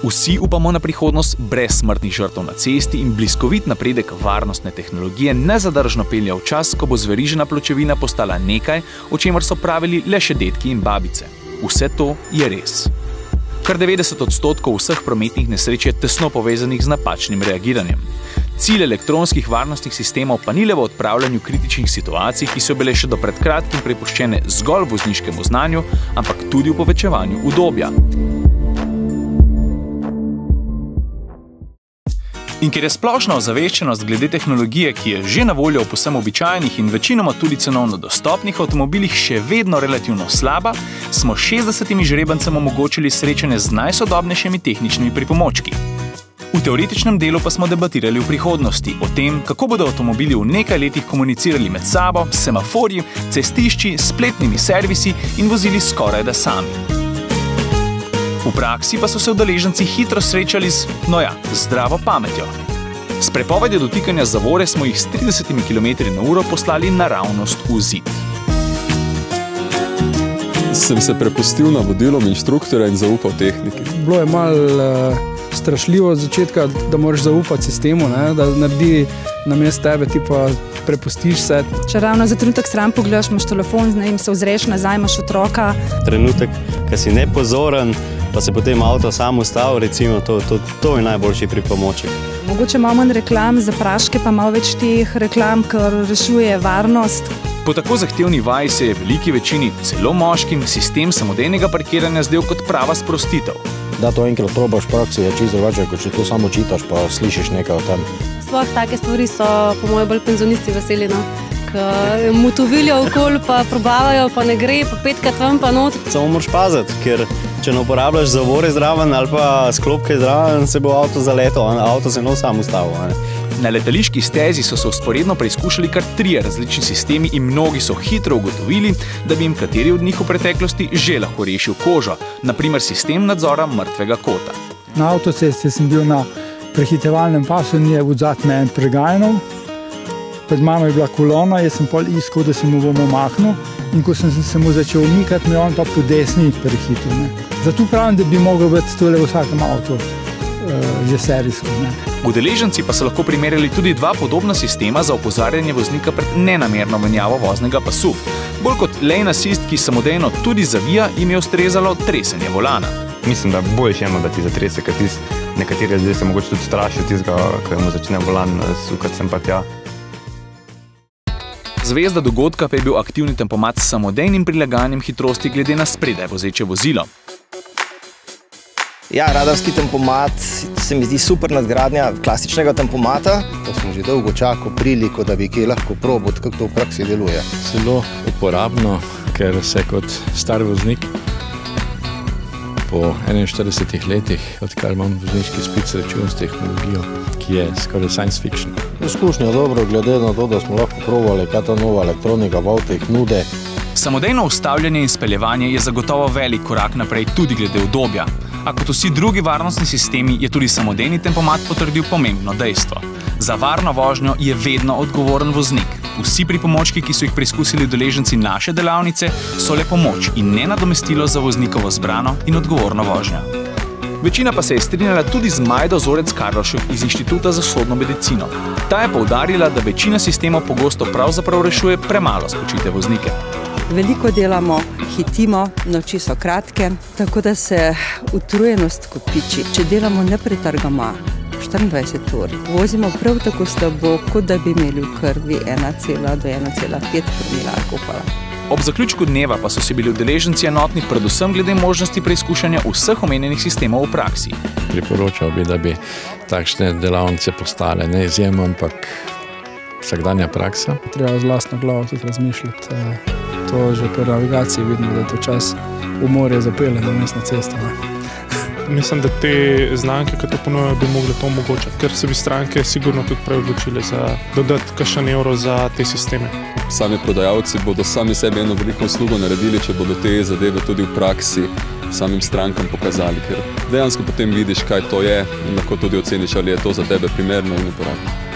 Vsi upamo na prihodnost brez smrtnih žrtev na cesti in bliskovit napredek varnostne tehnologije nezadržno pelje v čas, ko bo zverižena pločevina postala nekaj, o čemer so pravili le še dedki in babice. Vse to je res. Kar 90% vseh prometnih nesreč je tesno povezanih z napačnim reagiranjem. Cilj elektronskih varnostnih sistemov pa ni le v odpravljanju kritičnih situacij, ki so bile še do pred kratkim prepuščene zgolj vozniškemu znanju, ampak tudi v povečevanju udobja. In ker je splošna ozaveščenost glede tehnologije, ki je že na voljo v povsem običajnih in večinoma tudi cenovno dostopnih avtomobilih še vedno relativno slaba, smo 60 žrebancem omogočili srečanje z najsodobnejšimi tehničnimi pripomočki. V teoretičnem delu pa smo debatirali v prihodnosti o tem, kako bodo avtomobili v nekaj letih komunicirali med sabo, semaforji, cestišči, spletnimi servisi in vozili skorajda sami. V praksi pa so se udeleženci hitro srečali z zdravo pametjo. S prepovedjo dotikanja zavore smo jih s 30 km/h poslali naravnost v zid. Sem se prepustil navodilom inštruktorja in zaupal tehniki. Bilo je malo strašljivo od začetka, da moraš zaupati sistemu, da naredi namesto tebe, ti pa prepustiš se. Če ravno za trenutek stran pogledaš, imaš telefon, se ozreš nazaj, imaš otroka. Trenutek, ko si nepozoren, pa se potem avto sam ustavi, recimo, to je najboljši pripomoček. Mogoče malo manj reklam za praške, pa malo več teh reklam, ker rešuje varnost. Po tako zahtevni vaji se je veliki večini, celo moškim, sistem samodejnega parkiranja zdel kot prava sprostitev. Da to enkrat probaš v praksi, je čisto drugače, kot če to samo čitaš, pa slišiš nekaj o tem. Sploh take stvari so, po mojem, bolj penzionisti veseli, ker mu to vilijo okoli, pa probavajo, pa ne gre, pa 5krat ven, pa not. Samo moraš paziti, ker če ne uporabljaš zavore zraven ali pa sklopke zraven, se bo avto zaletel, avto se sam ustavil. Na letališki stezi so se vzporedno preizkušali kar 3 različni sistemi in mnogi so hitro ugotovili, da bi jim kateri od njih v preteklosti že lahko rešil kožo, naprimer sistem nadzora mrtvega kota. Na avtocesti sem bil na prehitevalnem pasu in je odzad me en pregajnil. Pred mano je bila kolona, jaz sem pol iskal, da se mu bom omahnil in ko sem se mu začel umikati, me on pa po desni prehitil. Zato pravim, da bi mogel biti tole v vsakem avtu že serijsko. Udeleženci pa so lahko primerjali tudi 2 podobna sistema za opozarjanje voznika pred nenamerno menjavo voznega pasu. Bolj kot lane assist, ki samodejno tudi zavija, jim je ustrezalo tresenje volana. Mislim, da boljše eno, da ti zatrese, ker nekateri ljudje se mogoče tudi strašijo tistega, ko mu začne volan sukati sem pa tja. Zvezda dogodka pa je bil aktivni tempomat s samodejnim prilagajanjem hitrosti glede na spredaj vozeče vozilo. Ja, radarski tempomat se mi zdi super nadgradnja klasičnega tempomata. To smo že dolgo čakali priliko, da bi kaj lahko probal, kako to v praksi deluje. Zelo uporabno, ker se kot star voznik po 41 letih, odkar imam vozniški izpit, srečujem s tehnologijo, ki je skoraj science fiction. Izkušnja dobro, glede na to, da smo lahko probali, kaj ta nova elektronika v avtih nude. Samodejno ustavljanje in speljevanje je zagotovo velik korak naprej tudi glede udobja. A kot vsi drugi varnostni sistemi je tudi samodejni tempomat potrdil pomembno dejstvo. Za varno vožnjo je vedno odgovoren voznik. Vsi pripomočki, ki so jih preizkusili udeleženci naše delavnice, so le pomoč in ne nadomestilo za voznikovo zbrano in odgovorno vožnjo. Večina pa se je strinjala tudi z Majdo Zorec-Karlovšek iz Inštituta za sodno medicino. Ta je poudarila, da večina sistemov pogosto pravzaprav rešuje premalo spočite voznike. Veliko delamo, hitimo, noči so kratke, tako da se utrujenost kopiči. Če delamo nepretrgoma 24 ur, vozimo prav tako slabo, kot da bi imeli v krvi 1,0 do 1,5 promila alkohola. Ob zaključku dneva pa so si bili udeleženci enotni predvsem glede možnosti preizkušanja vseh omenjenih sistemov v praksi. Priporočal bi, da bi takšne delavnice postale ne izjemno, ampak vsakdanja praksa. Treba z lastno glavo tudi razmišljati. To že pri navigaciji vidimo, da je to čas v morje zapelje na mestno cesto. Mislim, da te znamke, ki to ponujajo, bi mogli to omogočati, ker se bi stranke sigurno tudi prej odločile za dodati kakšen evro za te sisteme. Sami prodajalci bodo sami sebi eno veliko uslugo naredili, če bodo te zadeve tudi v praksi samim strankam pokazali, ker dejansko potem vidiš, kaj to je in lahko tudi oceniš, ali je to za tebe primerno in uporabno.